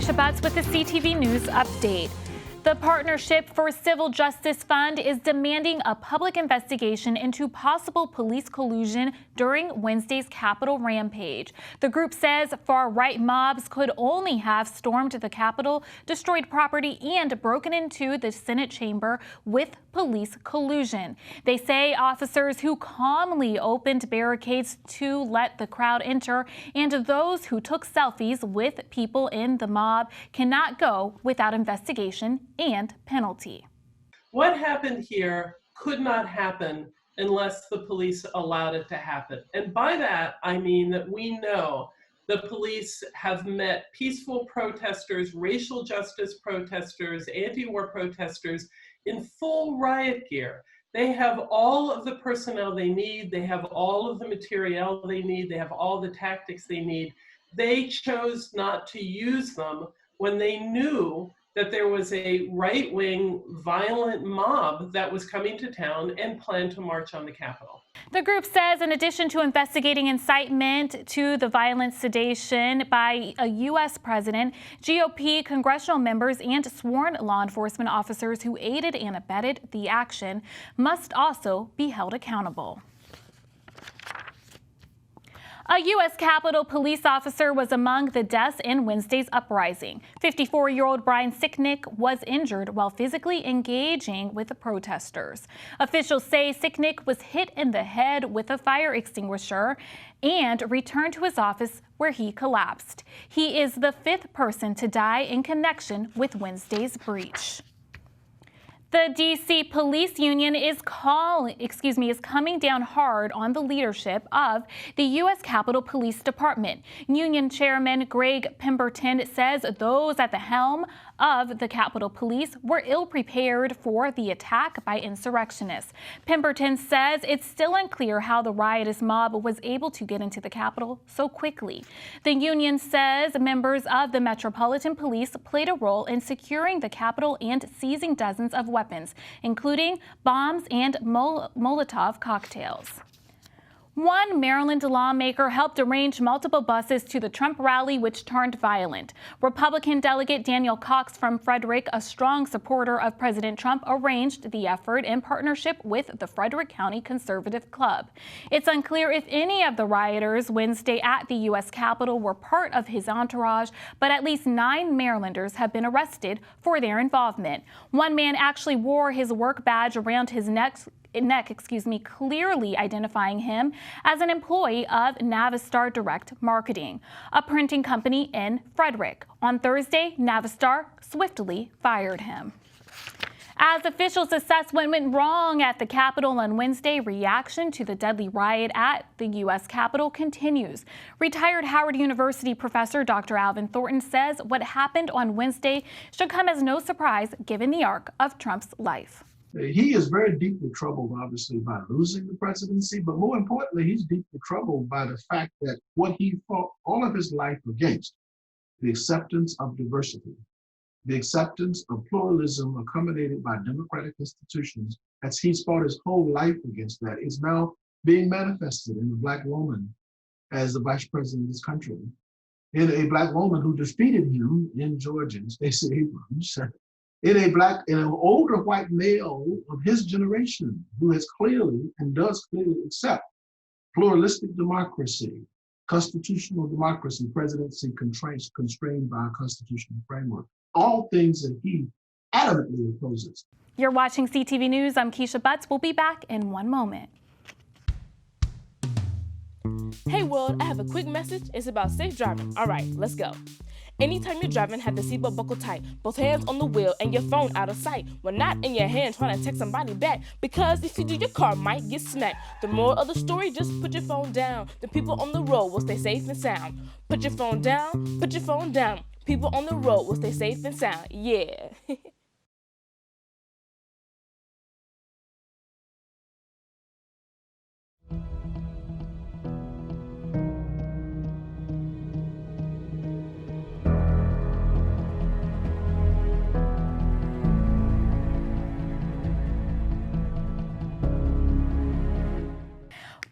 Keisha Butts with the CTV News Update. The Partnership for Civil Justice Fund is demanding a public investigation into possible police collusion during Wednesday's Capitol rampage. The group says far-right mobs could only have stormed the Capitol, destroyed property, and broken into the Senate chamber with police collusion. They say officers who calmly opened barricades to let the crowd enter and those who took selfies with people in the mob cannot go without investigation and penalty. What happened here could not happen unless the police allowed it to happen. And by that, I mean that we know the police have met peaceful protesters, racial justice protesters, anti-war protesters in full riot gear. They have all of the personnel they need. They have all of the material they need. They have all the tactics they need. They chose not to use them when they knew that there was a right-wing violent mob that was coming to town and planned to march on the Capitol. The group says in addition to investigating incitement to the violent sedation by a U.S. president, GOP congressional members and sworn law enforcement officers who aided and abetted the action must also be held accountable. A U.S. Capitol police officer was among the deaths in Wednesday's uprising. 54-year-old Brian Sicknick was injured while physically engaging with the protesters. Officials say Sicknick was hit in the head with a fire extinguisher and returned to his office where he collapsed. He is the fifth person to die in connection with Wednesday's breach. The D.C. Police Union is coming down hard on the leadership of the U.S. Capitol Police Department. Union Chairman Greg Pemberton says those at the helm of the Capitol Police were ill-prepared for the attack by insurrectionists. Pemberton says it's still unclear how the riotous mob was able to get into the Capitol so quickly. The union says members of the Metropolitan Police played a role in securing the Capitol and seizing dozens of weapons, including bombs and Molotov cocktails. One Maryland lawmaker helped arrange multiple buses to the Trump rally, which turned violent. Republican delegate Daniel Cox from Frederick, a strong supporter of President Trump, arranged the effort in partnership with the Frederick County Conservative Club. It's unclear if any of the rioters Wednesday at the U.S. Capitol were part of his entourage, but at least 9 Marylanders have been arrested for their involvement. One man actually wore his work badge around his neck, clearly identifying him as an employee of Navistar Direct Marketing, a printing company in Frederick. On Thursday, Navistar swiftly fired him. As officials assess what went wrong at the Capitol on Wednesday, reaction to the deadly riot at the U.S. Capitol continues. Retired Howard University professor Dr. Alvin Thornton says what happened on Wednesday should come as no surprise given the arc of Trump's life. He is very deeply troubled, obviously, by losing the presidency, but more importantly, he's deeply troubled by the fact that what he fought all of his life against, the acceptance of diversity, the acceptance of pluralism accommodated by democratic institutions, as he's fought his whole life against that, is now being manifested in a Black woman as the vice president of this country, in a Black woman who defeated him in Georgia, Stacey Abrams, in an older white male of his generation who has clearly and does clearly accept pluralistic democracy, constitutional democracy, presidency constrained by a constitutional framework, all things that he adamantly opposes. You're watching CTV News. I'm Keisha Butts. We'll be back in one moment. Hey world, I have a quick message. It's about safe driving. All right, let's go. Anytime you're driving, have the seatbelt buckled tight, both hands on the wheel and your phone out of sight. When not in your hand trying to text somebody back, because if you do, your car might get smacked. The moral of the story, just put your phone down. The people on the road will stay safe and sound. Put your phone down, put your phone down. People on the road will stay safe and sound. Yeah.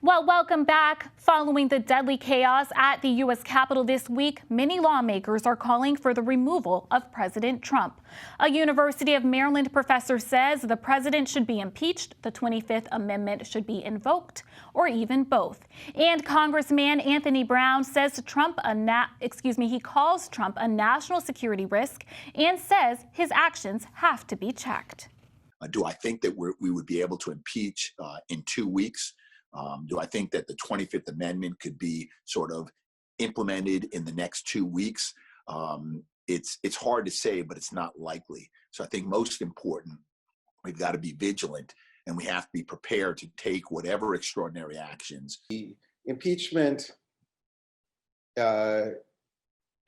Well, welcome back. Following the deadly chaos at the U.S. Capitol this week, many lawmakers are calling for the removal of President Trump. A University of Maryland professor says the president should be impeached, the 25th Amendment should be invoked, or even both. And Congressman Anthony Brown says he calls Trump a national security risk and says his actions have to be checked. Do I think that we would be able to impeach in 2 weeks? Do I think that the 25th Amendment could be sort of implemented in the next 2 weeks? It's hard to say, but it's not likely. So I think most important, we've got to be vigilant and we have to be prepared to take whatever extraordinary actions. The impeachment, in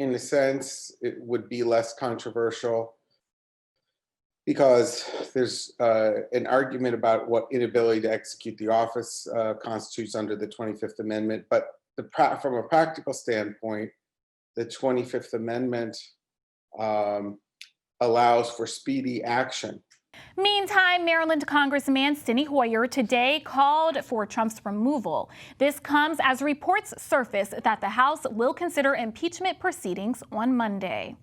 a sense, it would be less controversial because there's an argument about what inability to execute the office constitutes under the 25th Amendment. But from a practical standpoint, the 25th Amendment allows for speedy action. Meantime, Maryland Congressman Steny Hoyer today called for Trump's removal. This comes as reports surface that the House will consider impeachment proceedings on Monday.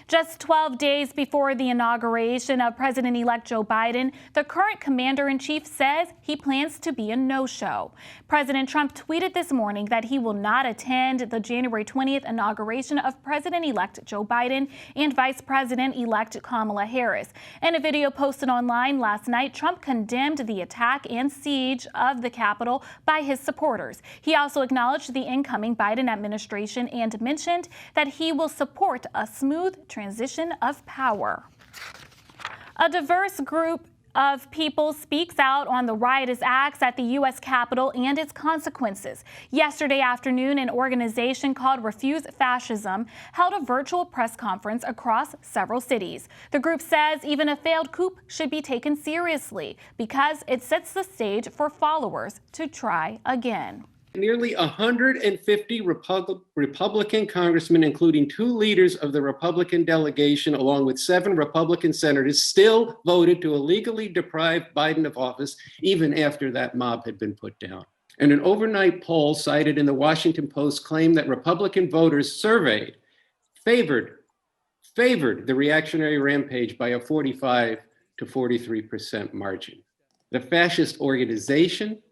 Just 12 days before the inauguration of President-elect Joe Biden, the current commander-in-chief says he plans to be a no-show. President Trump tweeted this morning that he will not attend the January 20th inauguration of President-elect Joe Biden and Vice President-elect Kamala Harris. In a video posted online last night, Trump condemned the attack and siege of the Capitol by his supporters. He also acknowledged the incoming Biden administration and mentioned that he will support a smooth transition of power. A diverse group of people speaks out on the riotous acts at the U.S. Capitol and its consequences. Yesterday afternoon, an organization called Refuse Fascism held a virtual press conference across several cities. The group says even a failed coup should be taken seriously because it sets the stage for followers to try again. Nearly 150 Republican congressmen, including 2 leaders of the Republican delegation, along with 7 Republican senators, still voted to illegally deprive Biden of office, even after that mob had been put down. And an overnight poll cited in the Washington Post claimed that Republican voters surveyed favored the reactionary rampage by a 45 to 43% margin. The fascist organization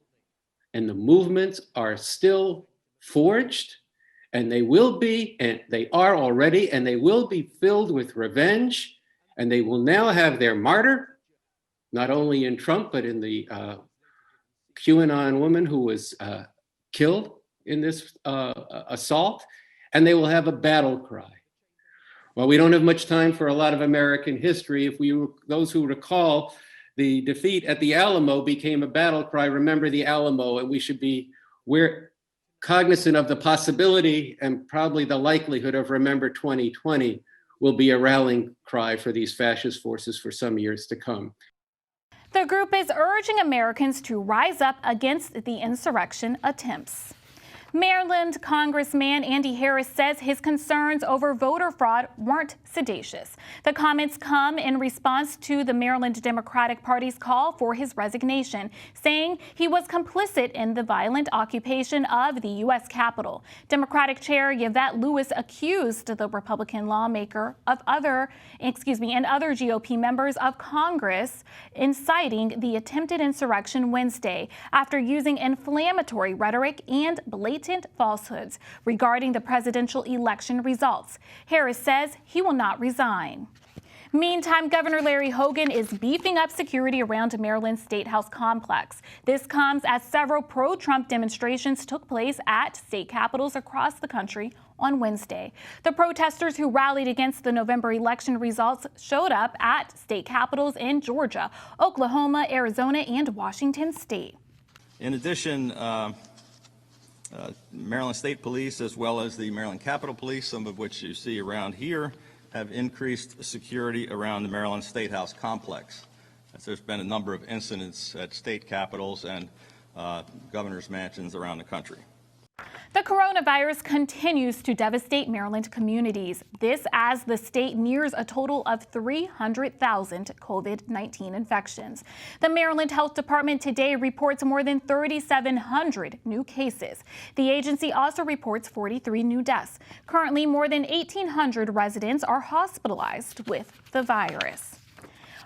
and the movements are still forged, and they will be, and they are already, and they will be filled with revenge, and they will now have their martyr, not only in Trump, but in the QAnon woman who was killed in this assault, and they will have a battle cry. Well, we don't have much time for a lot of American history. Those who recall, the defeat at the Alamo became a battle cry, remember the Alamo, and we should be cognizant of the possibility and probably the likelihood of remember 2020 will be a rallying cry for these fascist forces for some years to come. The group is urging Americans to rise up against the insurrection attempts. Maryland Congressman Andy Harris says his concerns over voter fraud weren't seditious. The comments come in response to the Maryland Democratic Party's call for his resignation, saying he was complicit in the violent occupation of the U.S. Capitol. Democratic Chair Yvette Lewis accused the Republican lawmaker and other GOP members of Congress inciting the attempted insurrection Wednesday after using inflammatory rhetoric and blatant falsehoods regarding the presidential election results. Harris says he will not resign. Meantime, Governor Larry Hogan is beefing up security around Maryland's State House complex. This comes as several pro-Trump demonstrations took place at state capitals across the country on Wednesday. The protesters who rallied against the November election results showed up at state capitals in Georgia, Oklahoma, Arizona, and Washington state. In addition, Maryland State Police, as well as the Maryland Capitol Police, some of which you see around here, have increased security around the Maryland State House complex. As there's been a number of incidents at state capitals and governor's mansions around the country. The coronavirus continues to devastate Maryland communities. This as the state nears a total of 300,000 COVID-19 infections. The Maryland Health Department today reports more than 3,700 new cases. The agency also reports 43 new deaths. Currently, more than 1,800 residents are hospitalized with the virus.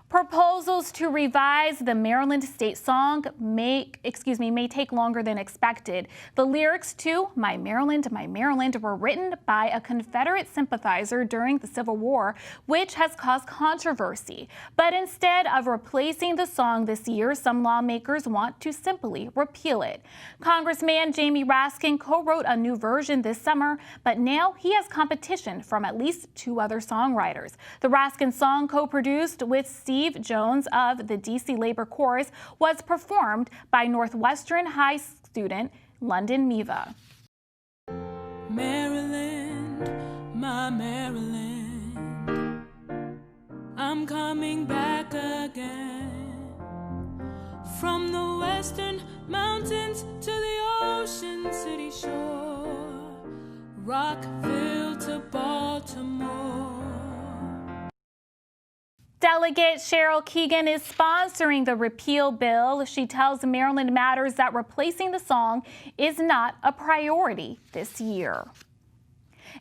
Proposals to revise the Maryland state song may take longer than expected. The lyrics to My Maryland, were written by a Confederate sympathizer during the Civil War, which has caused controversy. But instead of replacing the song this year, some lawmakers want to simply repeal it. Congressman Jamie Raskin co-wrote a new version this summer, but now he has competition from at least 2 other songwriters. The Raskin song, co-produced with Steve Jones of the DC Labor Chorus, was performed by Northwestern High student London Meva. Maryland, my Maryland, I'm coming back again. From the western mountains to the ocean city shore, Rockville to Baltimore. Delegate Cheryl Keegan is sponsoring the Repeal Bill. She tells Maryland Matters that replacing the song is not a priority this year.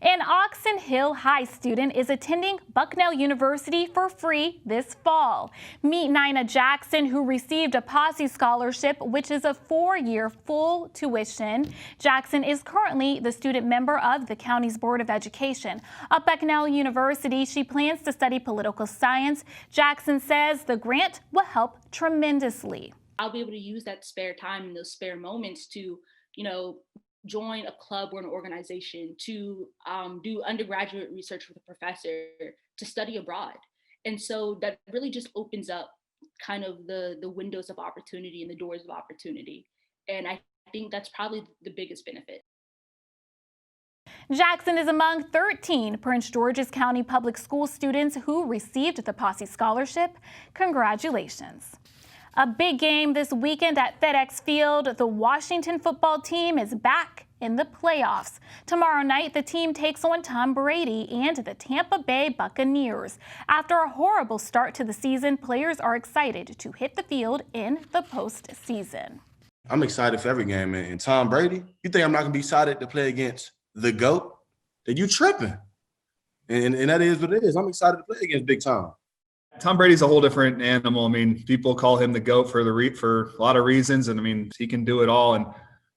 An Oxon Hill High student is attending Bucknell University for free this fall. Meet Nina Jackson, who received a Posse Scholarship, which is a 4-year full tuition. Jackson is currently the student member of the county's Board of Education. At Bucknell University, she plans to study political science. Jackson says the grant will help tremendously. I'll be able to use that spare time and those spare moments to, join a club or an organization, to do undergraduate research with a professor, to study abroad. And so that really just opens up kind of the windows of opportunity and the doors of opportunity. And I think that's probably the biggest benefit. Jackson is among 13 Prince George's County Public School students who received the Posse Scholarship. Congratulations. A big game this weekend at FedEx Field. The Washington football team is back in the playoffs. Tomorrow night, the team takes on Tom Brady and the Tampa Bay Buccaneers. After a horrible start to the season, players are excited to hit the field in the postseason. I'm excited for every game, man. And Tom Brady, you think I'm not going to be excited to play against the GOAT? Then you tripping. And that is what it is. I'm excited to play against Big Tom. Tom Brady's a whole different animal. I mean, people call him the GOAT for a lot of reasons. And I mean, he can do it all. And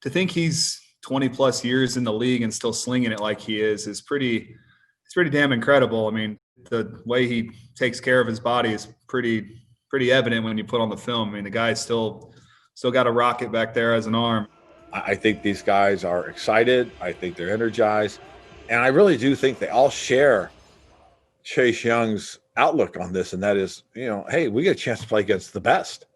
to think he's 20 plus years in the league and still slinging it like he is pretty damn incredible. I mean, the way he takes care of his body is pretty evident when you put on the film. I mean, the guy's still got a rocket back there as an arm. I think these guys are excited. I think they're energized. And I really do think they all share Chase Young's outlook on this. And that is, hey, we get a chance to play against the best,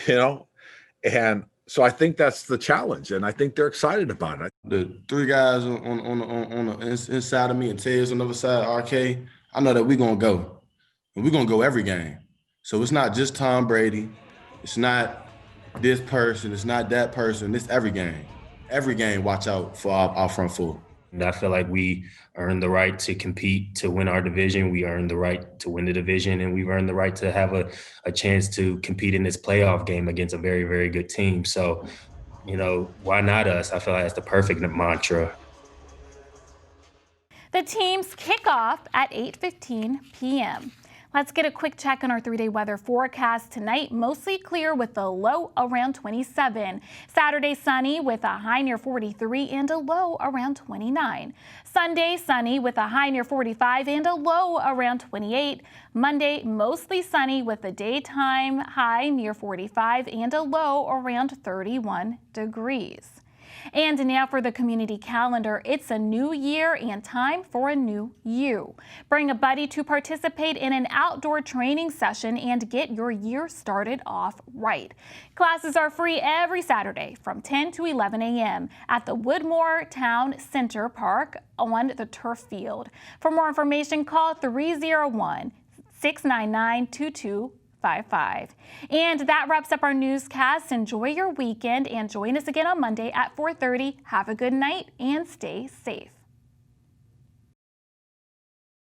and so I think that's the challenge. And I think they're excited about it. The 3 guys on the inside of me and Tez on the other side, RK, I know that we're going to go. And we're going to go every game. So it's not just Tom Brady. It's not this person. It's not that person. It's every game. Every game, watch out for our front four. And I feel like we earned the right to compete to win our division. We earned the right to win the division, and we've earned the right to have a chance to compete in this playoff game against a very, very good team. So, why not us? I feel like that's the perfect mantra. The teams kick off at 8:15 p.m. Let's get a quick check on our 3-day weather forecast. Tonight, mostly clear with a low around 27. Saturday, sunny with a high near 43 and a low around 29. Sunday, sunny with a high near 45 and a low around 28. Monday, mostly sunny with a daytime high near 45 and a low around 31 degrees. And now for the community calendar. It's a new year and time for a new you. Bring a buddy to participate in an outdoor training session and get your year started off right. Classes are free every Saturday from 10 to 11 a.m. at the Woodmore Town Center Park on the turf field. For more information, call 301-699-22 888-848-5555. And that wraps up our newscast. Enjoy your weekend and join us again on Monday at 4:30. Have a good night and stay safe.